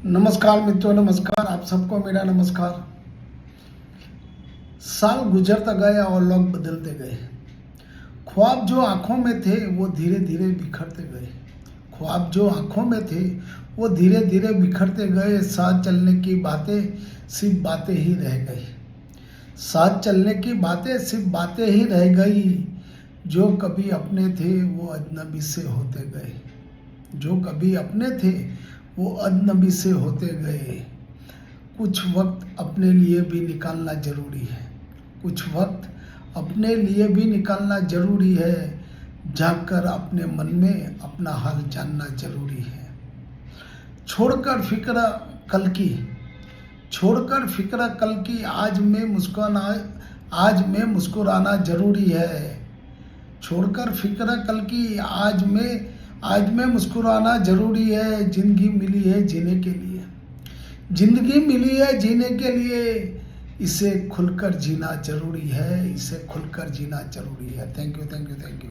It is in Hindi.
नमस्कार मित्रों, नमस्कार। आप सबको मेरा नमस्कार। साल गुजरता गया और लोग बदलते गए। ख्वाब जो आंखों में थे वो धीरे धीरे बिखरते गए। ख्वाब जो आंखों में थे वो धीरे धीरे बिखरते गए। साथ चलने की बातें सिर्फ बातें ही रह गई। साथ चलने की बातें सिर्फ बातें ही रह गई। जो कभी अपने थे वो अजनबी से होते गए। जो कभी अपने थे वो अजनबी से होते गए। कुछ वक्त अपने लिए भी निकालना जरूरी है। कुछ वक्त अपने लिए भी निकालना जरूरी है। जाकर अपने मन में अपना हाल जानना जरूरी है। छोड़कर फिक्र कल की, छोड़कर फिक्र कल की, आज में मुस्कुराना जरूरी है। छोड़कर फिक्र कल की, आज में मुस्कुराना जरूरी है। जिंदगी मिली है जीने के लिए, जिंदगी मिली है जीने के लिए। इसे खुलकर जीना जरूरी है, इसे खुलकर जीना जरूरी है। Thank you, thank you, thank you.